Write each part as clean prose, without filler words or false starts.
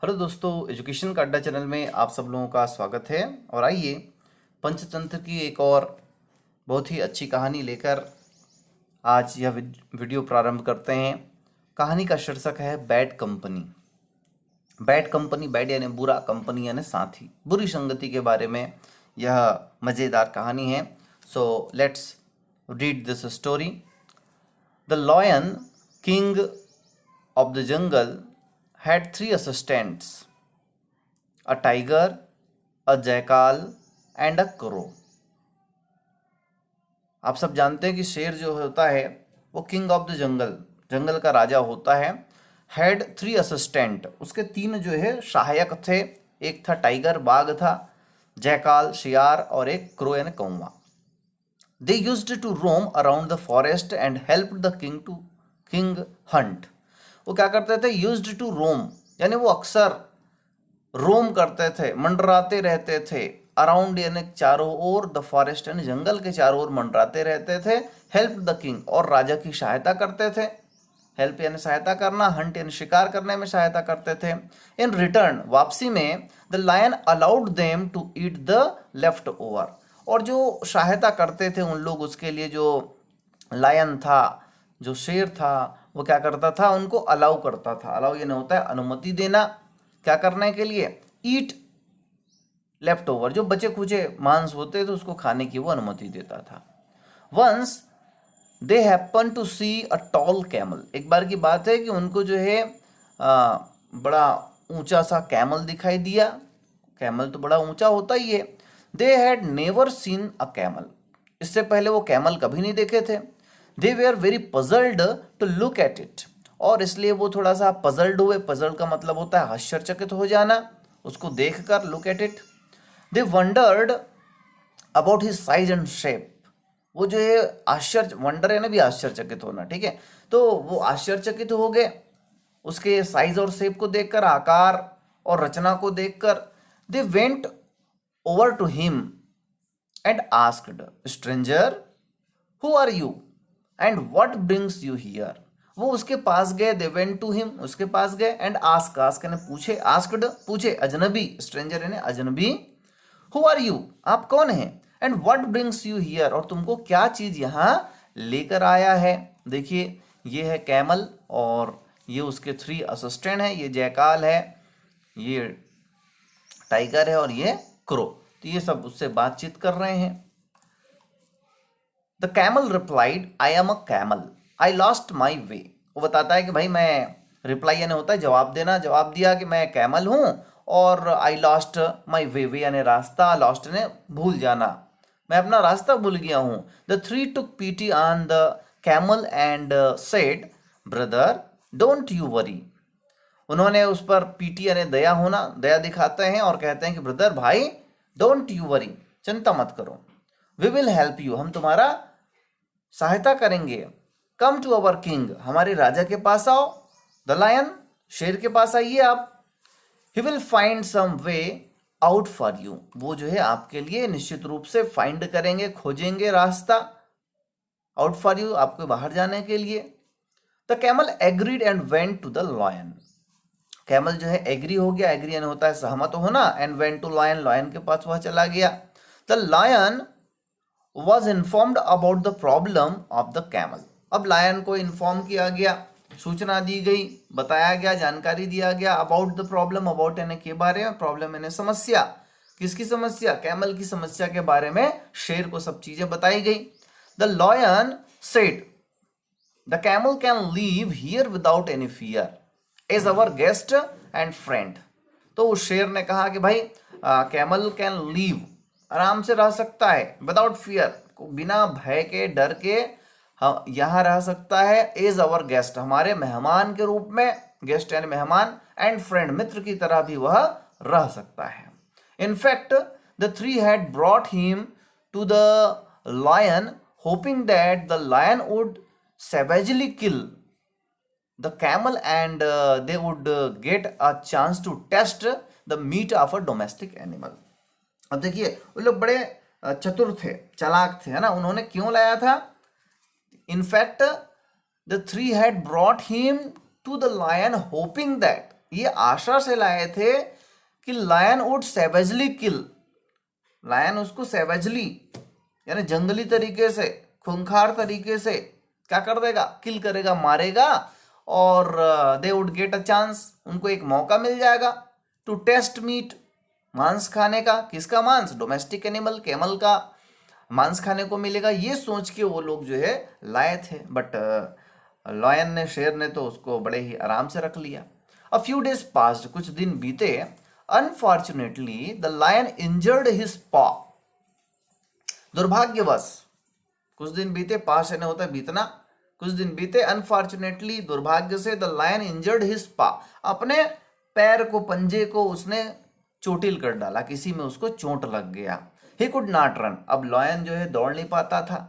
Hello दोस्तों, education का अड्डा चैनल में आप सब लोगों का स्वागत है। और आइए पंचतंत्र की एक और बहुत ही अच्छी कहानी लेकर आज यह वीडियो प्रारंभ करते हैं। कहानी का शीर्षक है bad company. Bad company, bad यानी बुरा, कंपनी यानी साथी, बुरी संगति के बारे में यह मज़ेदार कहानी है। So let's read this story. The lion king of the jungle had three assistants, a tiger, a jackal and a crow. आप सब जानते हैं कि शेर जो होता है वो किंग ऑफ द जंगल, जंगल का राजा होता है। हैड थ्री असिस्टेंट, उसके तीन जो है सहायक थे। एक था टाइगर, बाघ था, जैकाल शियार, और एक क्रो यानी कौवा। They used to roam around the forest and help the king hunt. वो क्या करते थे? यूज्ड टू रोम यानी वो अक्सर रोम करते थे, मंडराते रहते थे। अराउंड यानी चारों ओर, द फॉरेस्ट यानी जंगल के चारों ओर मंडराते रहते थे। हेल्प द किंग, और राजा की सहायता करते थे। हेल्प यानी सहायता करना, हंट यानी शिकार करने में सहायता करते थे। इन रिटर्न, वापसी में, the lion allowed them to eat the left over. और जो सहायता करते थे उन लोग, उसके लिए जो लायन था, जो शेर था, वो क्या करता था? उनको अलाउ करता था। अलाउ ये नहीं होता है अनुमति देना, क्या करने के लिए? ईट लेफ्ट ओवर, जो बचे खुचे मांस होते थे उसको खाने की वो अनुमति देता था। Once they happen to see a tall camel, एक बार की बात है कि उनको जो है बड़ा ऊंचा सा कैमल दिखाई दिया। कैमल तो बड़ा ऊंचा होता ही है। They had never seen a camel, इससे पहले वो कैमल कभी नहीं देखे थे। They were very puzzled to look at it, और इसलिए वो थोड़ा सा पजल्ड हुए। पजल्ड का मतलब होता है आश्चर्यचकित हो जाना, उसको देखकर, look at it. They wandered about his size and shape, वो जो है आश्चर्य, वंडर है ना भी आश्चर्यचकित होना, ठीक है। तो वो आश्चर्यचकित हो गए उसके साइज और शेप को देखकर, आकार और रचना को देखकर। They went over to him and asked, stranger who are you and what brings you here. वो उसके पास गए, दे वेंट टू हिम, उसके पास गए, एंड आस्क, आस्क यानी पूछे, आस्क्ड पूछे, अजनबी, स्ट्रेंजर यानी अजनबी। हु आर यू, आप कौन हैं? And what brings you here, और तुमको क्या चीज यहाँ लेकर आया है? देखिए, ये है कैमल और ये उसके थ्री असिस्टेंट हैं। ये जयकाल है, ये टाइगर है और ये क्रो। तो ये सब उससे बातचीत कर रहे हैं। The camel replied, I am a camel, I lost my way. वो बताता है कि भाई मैं, रिप्लाई यानी होता है जवाब देना, जवाब दिया कि मैं कैमल हूँ और आई लॉस्ट माई वे, वे यानी रास्ता, लॉस्ट यानी भूल जाना, मैं अपना रास्ता भूल गया हूँ। The three took PT on the camel and said, brother don't you worry. उन्होंने उस पर पीटी यानी दया होना, दया दिखाते हैं और कहते हैं कि ब्रदर, भाई, डोंट यू वरी, चिंता मत करो। वी विल हेल्प यू, हम तुम्हारा सहायता करेंगे। कम टू अवर किंग, हमारे राजा के पास आओ। द लायन, शेर के पास आइए आप। He will find some way out for you, वो जो है आपके लिए निश्चित रूप से फाइंड करेंगे, खोजेंगे रास्ता। आउट फॉर यू, आपको बाहर जाने के लिए। The camel agreed and went to the lion, camel जो है एग्री हो गया, एग्री यानी होता है सहमत होना, and went to lion, lion के पास वह चला गया। The lion was informed about the problem of the camel, अब लायन को इन्फॉर्म किया गया, सूचना दी गई, बताया गया, जानकारी दिया गया। अबाउट द प्रॉब्लम, अबाउट यानी के बारे में, प्रॉब्लम यानी समस्या। किसकी समस्या? कैमल की समस्या के बारे में शेर को सब चीजें बताई गई। The lion said, the camel can live here without any fear as our guest and friend. तो उस शेर ने कहा कि भाई कैमल कैन लीव, आराम से रह सकता है, विदाउट फियर, बिना भय के, डर के यहाँ रह सकता है। एज अवर गेस्ट, हमारे मेहमान के रूप में, गेस्ट यानी मेहमान, एंड फ्रेंड, मित्र की तरह भी वह रह सकता है। In fact the three had brought him to the lion hoping that the lion would savagely kill the camel and they would get a chance to test the meat of a domestic animal। अब देखिए, वो लोग बड़े चतुर थे, चालाक थे, है ना। उन्होंने क्यों लाया था? In fact the three had brought him to the lion hoping that, ये आशा से लाए थे कि lion would savagely kill, lion उसको सेवेजली यानी जंगली तरीके से, खूंखार तरीके से क्या कर देगा, किल करेगा, मारेगा, और they would get a chance, उनको एक मौका मिल जाएगा टू टेस्ट मीट, मांस खाने का। किसका मांस? डोमेस्टिक एनिमल, कैमल का मांस खाने को मिलेगा, ये सोच के वो लोग जो है लाए थे। बट लॉयन ने, शेर ने तो उसको बड़े ही आराम से रख लिया। अ फ्यू डेज पास्ड, कुछ दिन बीते। Unfortunately the lion injured his paw, दुर्भाग्यवश कुछ दिन बीते, पास यानी होता है बीतना, कुछ दिन बीते। अनफॉर्चुनेटली, दुर्भाग्य से, द लायन इंजर्ड हिज पा, अपने पैर को, पंजे को उसने चोटिल कर डाला, किसी में उसको चोट लग गया। ही कुड नॉट रन, अब लॉयन जो है दौड़ नहीं पाता था।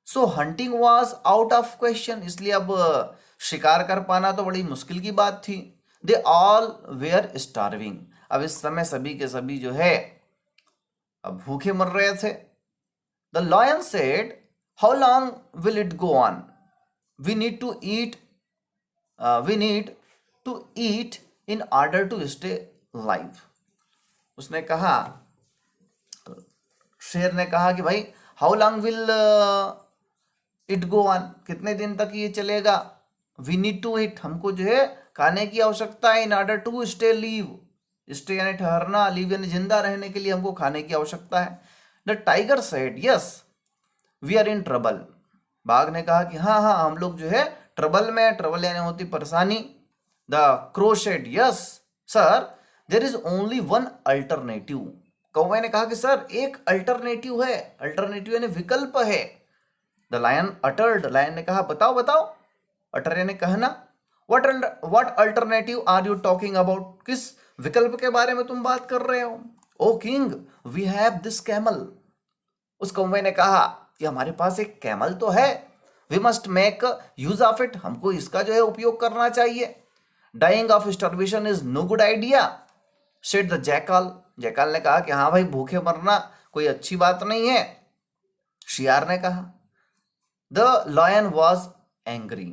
So hunting was out of question, इसलिए अब शिकार कर पाना तो बड़ी मुश्किल की बात थी। दे ऑल वेयर स्टार्विंग, अब इस समय सभी के सभी जो है अब भूखे मर रहे थे। The lion said, how long will it go on, we need to eat, we need to eat in order to stay live. उसने कहा, शेर ने कहा कि भाई how long will it go on, कितने दिन तक ये चलेगा। वी नीड टू ईट, हमको जो है खाने की आवश्यकता है। In order to stay live, stay यानी ठहरना, लीव यानी जिंदा रहने के लिए हमको खाने की आवश्यकता है। The tiger said, yes we are in trouble, बाघ ने कहा कि हाँ हाँ हम लोग जो है ट्रबल में, ट्रबल यानी होती परेशानी। The crow said, yes sir there is only one alternative, कौवे ने कहा कि सर एक अल्टरनेटिव है, अल्टरनेटिव यानी विकल्प है। द लायन अटर्ड, लायन ने कहा बताओ बताओ, अटर यानी कहना। What alternative are you talking about, किस विकल्प के बारे में तुम बात कर रहे हो। O king we have this camel, उस कौवे ने कहा कि हमारे पास एक कैमल तो है, we must make use of it, हमको इसका जो है उपयोग करना चाहिए। Dying of starvation is no good idea, said the jackal, jackal ने कहा कि हाँ भाई भूखे मरना कोई अच्छी बात नहीं है। शियार ने कहा। द लॉयन वॉज एंग्री,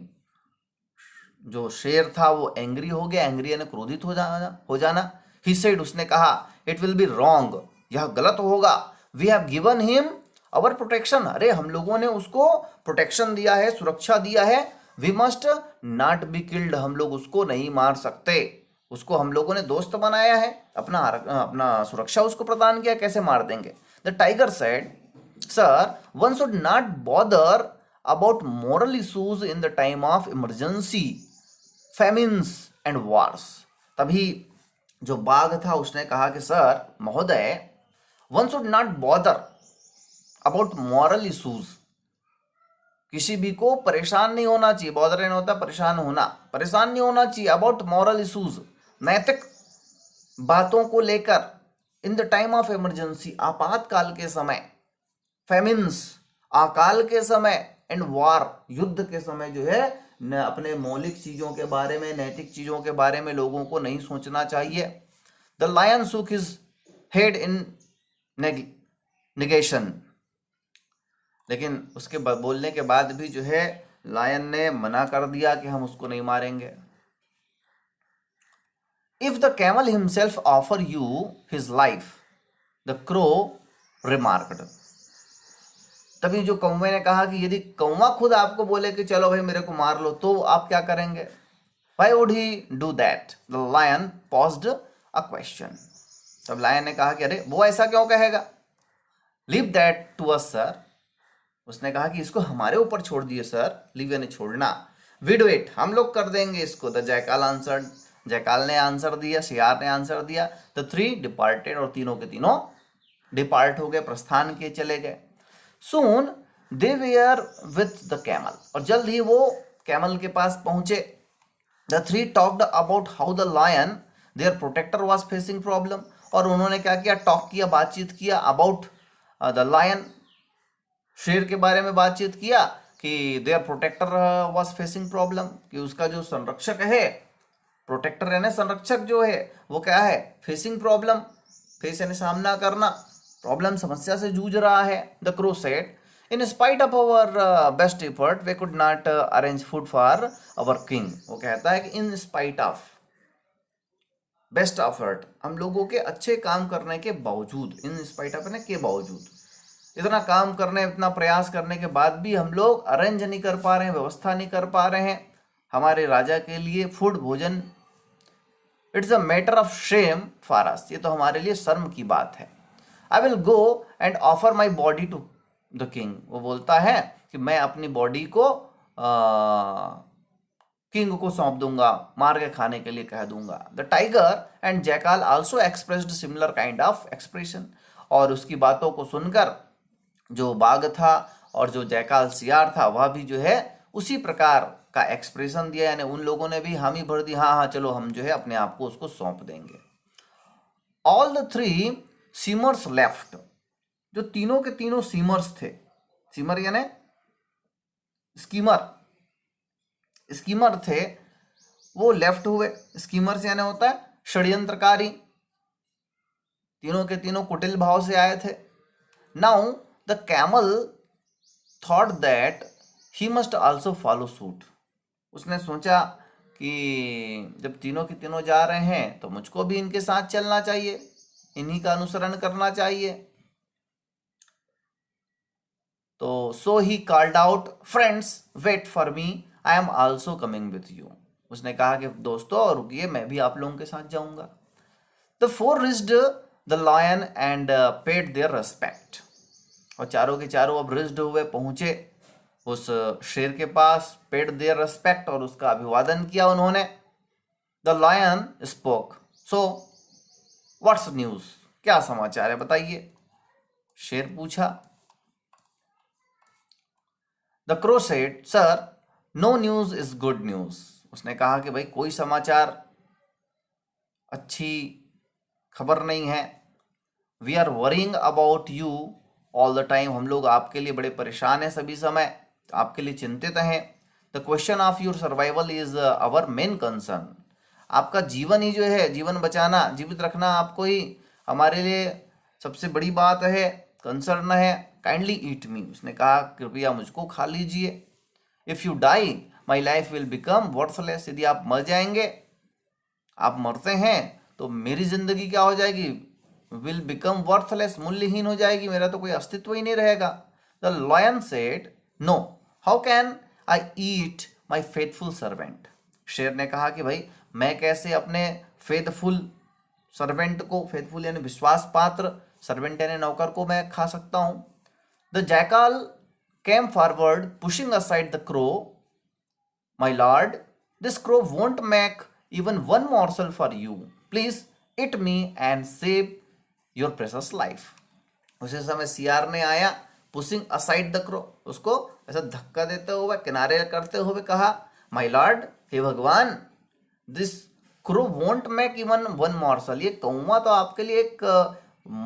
जो शेर था वो एंग्री हो गया, एंग्री यानी क्रोधित हो जाना। ही सेड, उसने कहा, इट विल बी रॉन्ग, यह गलत होगा। We have given him our protection, अरे हम लोगों ने उसको प्रोटेक्शन दिया है, सुरक्षा दिया है। We must not be killed, हम लोग उसको नहीं मार सकते, उसको हम लोगों ने दोस्त बनाया है, अपना अपना सुरक्षा उसको प्रदान किया, कैसे मार देंगे। The tiger said, sir one should not bother about moral issues in the time of emergency, famines and Wars. तभी जो बाघ था उसने कहा कि सर महोदय, one should not bother about moral issues, किसी भी को परेशान नहीं होना चाहिए, बॉदर नहीं होता परेशान होना, परेशान नहीं होना चाहिए। अबाउट मॉरल इशूज, नैतिक बातों को लेकर। In the time of emergency, आपातकाल के समय। फेमिन्स, अकाल के समय। एंड वॉर, युद्ध के समय जो है अपने मौलिक चीजों के बारे में, नैतिक चीजों के बारे में लोगों को नहीं सोचना चाहिए। The lion shook his head in negation, लेकिन उसके बोलने के बाद भी जो है लायन ने मना कर दिया कि हम उसको नहीं मारेंगे। If the camel himself offer you his life, the crow remarked, तभी जो कौवे ने कहा कि यदि कौवा खुद आपको बोले कि चलो भाई मेरे को मार लो, तो आप क्या करेंगे। Why would he do that? The lion posed a question. तब लायन ने कहा कि अरे वो ऐसा क्यों कहेगा। Leave that to us, sir. उसने कहा कि इसको हमारे ऊपर छोड़ दिए सर, लीव यानी छोड़ना। We do it, हम लोग कर देंगे इसको। द जैकाल आंसर्ड, जैकाल ने आंसर दिया, शियार ने आंसर दिया। द थ्री डिपार्टेड, और तीनों के तीनों डिपार्ट हो गए, प्रस्थान किए, चले गए। Soon they were with the camel, और जल्द ही वो कैमल के पास पहुंचे। The three talked about how the lion, their protector, was facing problem, और उन्होंने क्या किया, टॉक किया, बातचीत किया, अबाउट द लायन, शेर के बारे में बातचीत किया कि their protector was facing problem, कि उसका जो संरक्षक है, प्रोटेक्टर यानी संरक्षक जो है वो क्या है, फेसिंग प्रॉब्लम, फेस यानी सामना करना, प्रॉब्लम समस्या से जूझ रहा है। The crow said, in spite of our best effort we could not arrange food for our king. वो कहता है कि in spite of, best effort, हम लोगों के अच्छे काम करने के बावजूद, इन स्पाइट ऑफ के बावजूद, इतना काम करने, इतना प्रयास करने के बाद भी हम लोग अरेंज नहीं कर पा रहे हैं, व्यवस्था नहीं कर पा रहे हैं हमारे राजा के लिए फूड, भोजन। It's a matter of shame for us, ये तो हमारे लिए शर्म की बात है। I will go and offer my body to the king, वो बोलता है कि मैं अपनी बॉडी को किंग को सौंप दूंगा, मार के खाने के लिए कह दूंगा। The tiger and jackal also expressed similar kind of expression, और उसकी बातों को सुनकर जो बाघ था और जो जैकाल सियार था वह भी जो है उसी प्रकार का एक्सप्रेशन दिया, यानी उन लोगों ने भी हामी भर दी, हाँ हाँ चलो हम जो है अपने आप को उसको सौंप देंगे। All the three seamers left, जो तीनों के तीनों सीमर्स थे, सीमर यानी स्कीमर, स्कीमर थे, वो लेफ्ट हुए। स्कीमर यानी होता है षड्यंत्रकारी, तीनों के तीनों कुटिल भाव से आए थे। Now the camel thought that he must also follow suit, उसने सोचा कि जब तीनों के तीनों जा रहे हैं तो मुझको भी इनके साथ चलना चाहिए, इन्हीं का अनुसरण करना चाहिए। तो so he called out, friends wait for me, I am also coming with you, उसने कहा कि दोस्तों रुकिए, मैं भी आप लोगों के साथ जाऊंगा। The four reached the lion and paid their respect, और चारों के चारों अब रिज्ड हुए, पहुंचे उस शेर के पास, पेड देयर रेस्पेक्ट, और उसका अभिवादन किया उन्होंने। The lion spoke, so what's news, क्या समाचार है बताइए, शेर पूछा। The crow said, sir no news is good news, उसने कहा कि भाई कोई समाचार अच्छी खबर नहीं है। We are worrying about you all the time, हम लोग आपके लिए बड़े परेशान हैं सभी समय, आपके लिए चिंतित हैं। The question of your survival is our main concern, आपका जीवन ही जो है, जीवन बचाना, जीवित रखना आपको ही हमारे लिए सबसे बड़ी बात है, कंसर्न है। काइंडली ईट मी, उसने कहा कृपया मुझको खा लीजिए। If you die my life will become worthless, यदि आप मर जाएंगे, आप मरते हैं तो मेरी जिंदगी क्या हो जाएगी, विल बिकम वर्थलेस, मूल्यहीन हो जाएगी, मेरा तो कोई अस्तित्व ही नहीं रहेगा। The lion said, know how can I eat my faithful servant, शेर ने कहा कि भाई मैं कैसे अपने फेथफुल सर्वेंट को, फेथफुल यानी विश्वास पात्र, सर्वेंट यानी नौकर को मैं खा सकता हूं। The jackal came forward pushing aside the crow, my lord this crow won't make even one morsel for you, please eat me and save your precious life। उसी समय सियार ने आया, पुशिंग असाइड द क्रो, उसको ऐसा धक्का देते हुए, किनारे करते हुए कहा, माय लॉर्ड, हे भगवान, this crow won't make even one morsel, ये कौवा तो आपके लिए एक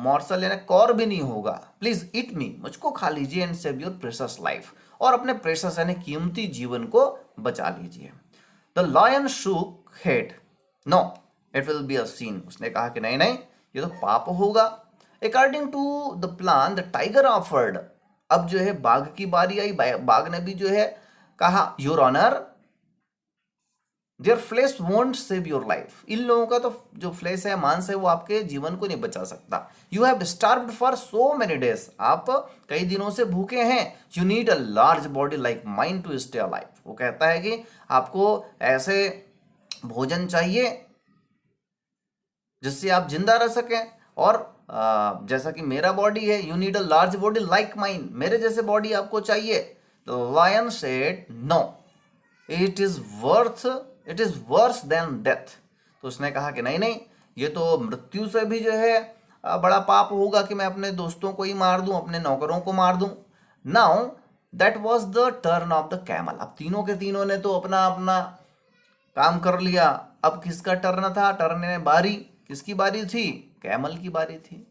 मॉर्सल यानी कौर भी नहीं होगा, प्लीज ईट मी, मुझको खा लीजिए, and save your precious life, और अपने प्रेशस यानी कीमती जीवन को बचा लीजिए। The lion shook head, no it will be a sin, उसने कहा कि नहीं नहीं ये तो पाप होगा। According to the plan the tiger offered, अब जो है बाघ की बारी आई, बाघ ने भी जो है कहा, your honour their flesh won't save your life, इन लोगों का तो जो फ्लेश है, मांस है, वो आपके जीवन को नहीं बचा सकता। You have starved for so many days, आप कई दिनों से भूखे हैं। You need a large body like mine to stay alive, वो कहता है कि आपको ऐसे भोजन चाहिए जिससे आप जिंदा रह सकें, और जैसा कि मेरा बॉडी है, you need a large body like mine, मेरे जैसे बॉडी आपको चाहिए। The lion said, no it is worse than death, तो उसने कहा कि नहीं नहीं ये तो मृत्यु से भी जो है बड़ा पाप होगा कि मैं अपने दोस्तों को ही मार दूं, अपने नौकरों को मार दूं। Now that was the turn off the camel, अब तीनों के तीनों ने तो अपना अपना काम कर लिया, अब किसका टर्न था, टर्न ने बारी, किसकी बारी थी, कैमल की बारी थी।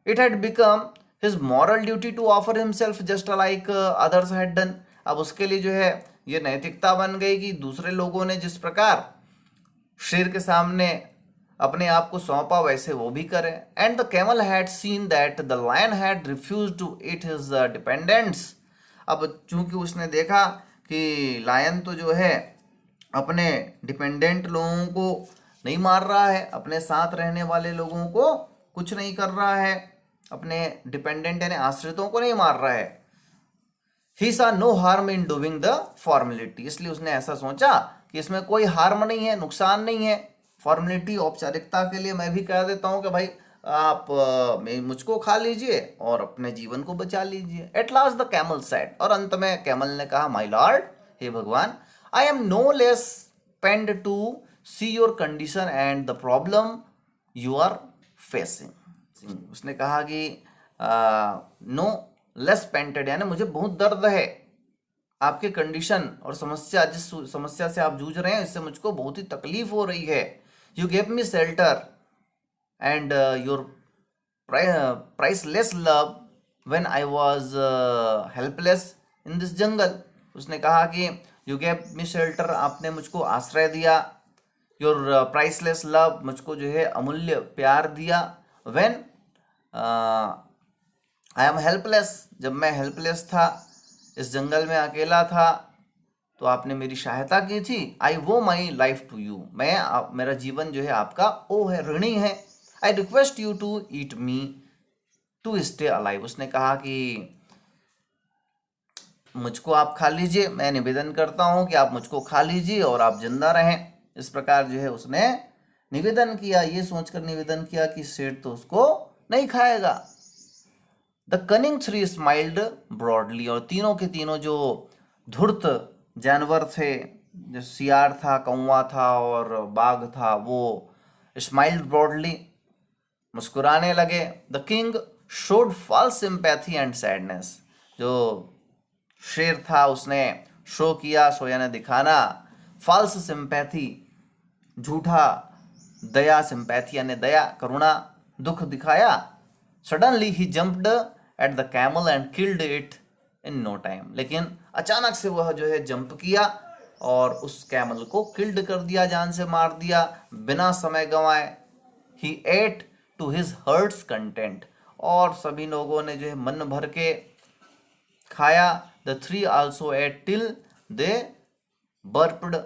It had become his moral duty to offer himself just like others had done, अब उसके लिए जो है ये नैतिकता बन गई कि दूसरे लोगों ने जिस प्रकार शेर के सामने अपने आप को सौंपा वैसे वो भी करें। And the camel had seen that the lion had refused to eat his dependents, अब चूंकि उसने देखा कि लायन तो जो है अपने डिपेंडेंट लोगों को नहीं मार रहा है, अपने साथ रहने वाले लोगों को कुछ नहीं कर रहा है, अपने डिपेंडेंट यानी आश्रितों को नहीं मार रहा है। He saw no harm in doing the formality, इसलिए उसने ऐसा सोचा कि इसमें कोई हार्म नहीं है, नुकसान नहीं है। फॉर्मेलिटी, औपचारिकता के लिए मैं भी कह देता हूं कि भाई आप मुझको खा लीजिए और अपने जीवन को बचा लीजिए। At last the camel said, और अंत में कैमल ने कहा, माय लॉर्ड, हे भगवान, I am no less pained to see your condition and the problem you are facing. उसने कहा कि नो लेस पेंटेड, यानी मुझे बहुत दर्द है आपके कंडीशन और समस्या, जिस समस्या से आप जूझ रहे हैं इससे मुझको बहुत ही तकलीफ हो रही है। You gave me shelter and your priceless love when I was helpless in this jungle. उसने कहा कि यू गेव मी शेल्टर, आपने मुझको आश्रय दिया। योर प्राइसलेस लव, मुझको जो है अमूल्य प्यार दिया। व्हेन आई एम हेल्पलेस, जब मैं हेल्पलेस था, इस जंगल में अकेला था, तो आपने मेरी सहायता की थी। आई वो माई लाइफ टू यू, मेरा जीवन जो है आपका ओ है, ऋणी है। I request you to eat me to stay alive. उसने कहा कि मुझको आप खा लीजिए, मैं निवेदन करता हूं कि आप मुझको खा लीजिए और आप जिंदा रहें। इस प्रकार जो है उसने निवेदन किया, ये सोचकर निवेदन किया कि शेर तो उसको नहीं खाएगा। The cunning three smiled broadly, और तीनों के तीनों जो धूर्त जानवर थे, जो सियार था, कौवा था और बाघ था, वो स्माइल्ड ब्रॉडली, मुस्कुराने लगे। The king showed false sympathy and sadness, जो शेर था उसने शो किया, शो यानी दिखाना, फॉल्स सिंपैथी झूठा, दया सिंपैथी यानी दया करुणा, दुख दिखाया। Suddenly he jumped at the camel and killed it in no time, लेकिन अचानक से वह जो है जंप किया और उस कैमल को किल्ड कर दिया, जान से मार दिया बिना समय गंवाए। He ate to his heart's content, और सभी लोगों ने जो है मन भर के खाया। The three also ate till they burped,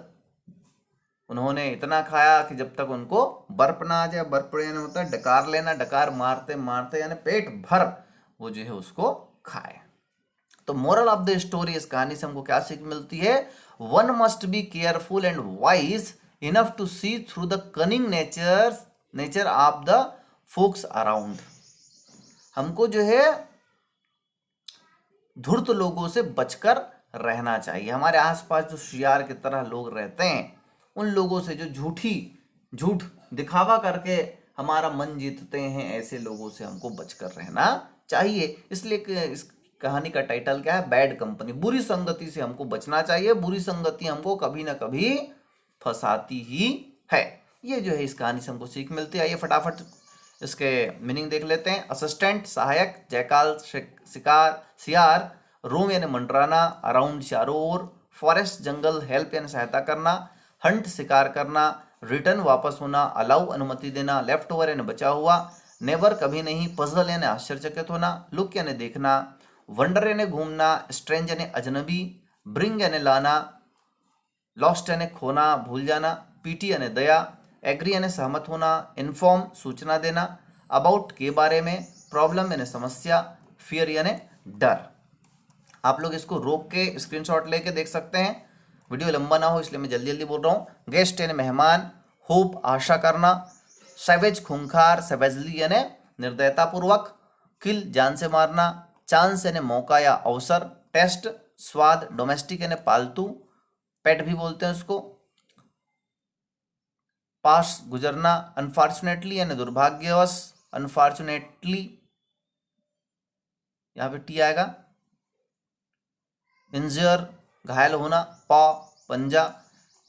उन्होंने इतना खाया कि जब तक उनको बर्प ना आ जाए। बर्प यानी होता है डकार लेना, डकार मारते मारते यानी पेट भर वो जो है उसको खाए। तो मोरल ऑफ द स्टोरी, इस कहानी से हमको क्या सीख मिलती है? One must be careful and wise enough to see through the cunning nature of the fox around. हमको जो है धूर्त लोगों से बचकर रहना चाहिए। हमारे आसपास जो शियार की तरह लोग रहते हैं, उन लोगों से जो झूठ दिखावा करके हमारा मन जीतते हैं, ऐसे लोगों से हमको बचकर रहना चाहिए। इसलिए इस कहानी का टाइटल क्या है? बैड कंपनी, बुरी संगति से हमको बचना चाहिए। बुरी संगति हमको कभी ना कभी फंसाती ही है। ये जो है इस कहानी से हमको सीख मिलती है। आइए फटाफट इसके मीनिंग देख लेते हैं। असिस्टेंट सहायक, जयकाल शिकार सियार, रोम यानी मंडराना, अराउंड चारों ओर, फॉरेस्ट जंगल, हेल्प यानी सहायता करना, हंट शिकार करना, रिटर्न वापस होना, अलाउ अनुमति देना, लेफ्ट ओवर यानी बचा हुआ, नेवर कभी नहीं, पजल यानी आश्चर्यचकित होना, लुक यानी देखना, वंडर यानी घूमना, स्ट्रेंज यानी अजनबी, ब्रिंग यानी लाना, लॉस्ट यानी खोना भूल जाना, पीटी यानी दया, एग्री यानी सहमत होना, इन्फॉर्म सूचना देना, अबाउट के बारे में, प्रॉब्लम यानी समस्या, फियर यानी डर। आप लोग इसको रोक के स्क्रीनशॉट लेके देख सकते हैं, वीडियो लंबा ना हो इसलिए मैं जल्दी जल्दी बोल रहा हूँ। गेस्ट यानी मेहमान, होप आशा करना, सैवेज खूंखार, सैवेजली यानी निर्दयतापूर्वक, किल जान से मारना, चांस यानी मौका या अवसर, टेस्ट स्वाद, डोमेस्टिक यानी पालतू, पेट भी बोलते हैं उसको, पास गुजरना, अनफॉर्चुनेटली यानी दुर्भाग्यवश, अनफॉर्चुनेटली यहां पे टी आएगा, इंजर घायल होना, पॉ पंजा,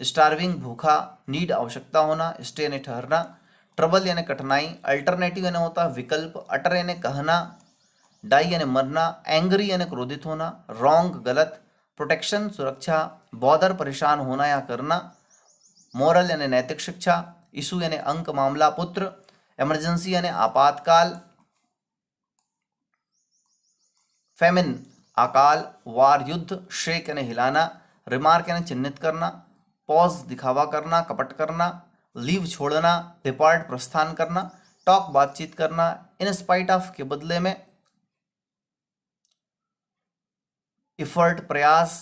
स्टार्विंग भूखा, नीड आवश्यकता होना, स्टे यानी ठहरना, ट्रबल यानी कठिनाई, अल्टरनेटिव यानी होता है विकल्प, अटर यानी कहना, डाई यानी मरना, एंग्री यानी क्रोधित होना, रॉन्ग गलत, प्रोटेक्शन सुरक्षा, बॉदर परेशान होना या करना, मोरल यानी नैतिक शिक्षा, इशू यानी अंक मामला पुत्र, इमरजेंसी यानी आपातकाल, फेमिन अकाल, वार युद्ध, शेक यानी हिलाना, रिमार्क यानी चिन्हित करना, पॉज दिखावा करना कपट करना, लीव छोड़ना, डिपार्ट प्रस्थान करना, टॉक बातचीत करना, इन स्पाइट ऑफ के बदले में, इफर्ट प्रयास,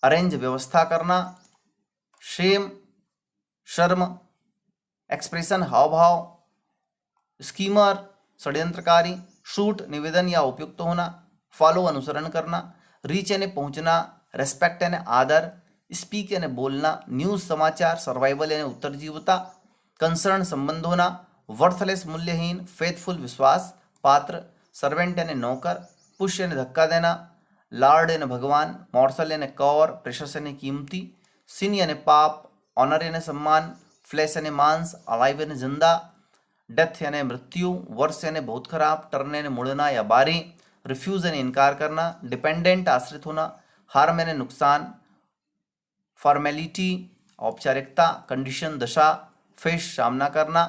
अरेंज व्यवस्था करना, शेम शर्म, एक्सप्रेशन हाव भाव, स्कीमर षड्यंत्रकारी, शूट निवेदन या उपयुक्त होना, फॉलो अनुसरण करना, रीच यानी पहुंचना, रेस्पेक्ट यानी आदर, स्पीक यानी बोलना, न्यूज समाचार, सर्वाइवल यानी उत्तरजीवता, कंसर्न संबंध होना, वर्थलेस मूल्यहीन, फेथफुल विश्वास पात्र, सर्वेंट यानी नौकर, पुश यानी धक्का देना, लॉर्ड यानी भगवान, मॉर्सल यानी कौर, प्रेशस यानी कीमती, सिन यानी पाप, ऑनर यानी सम्मान, फ्लैश यानी मांस, अलाइव यानी जिंदा, डेथ यानी मृत्यु, वर्ष यानी बहुत खराब, टर्न यानी मुड़ना या बारी, रिफ्यूज यानी इनकार करना, डिपेंडेंट आश्रित होना, हार्म यानी नुकसान, फॉर्मेलिटी औपचारिकता, कंडीशन दशा, फेस सामना करना,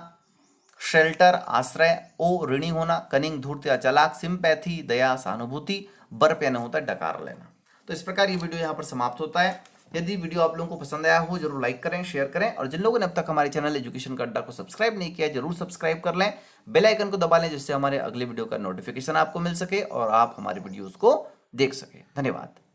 शेल्टर आश्रय, ओ ऋणी होना, कनिंग धूर्त या चालाक, सिंपैथी दया सहानुभूति, बर्फ यानी होता है डकार लेना। तो इस प्रकार ये वीडियो यहाँ पर समाप्त होता है। यदि वीडियो आप लोगों को पसंद आया हो जरूर लाइक करें, शेयर करें, और जिन लोगों ने अब तक हमारे चैनल एजुकेशन का अड्डा को सब्सक्राइब नहीं किया जरूर सब्सक्राइब कर लें, बेल आइकन को दबा लें जिससे हमारे अगले वीडियो का नोटिफिकेशन आपको मिल सके और आप हमारी वीडियोस को देख सके। धन्यवाद।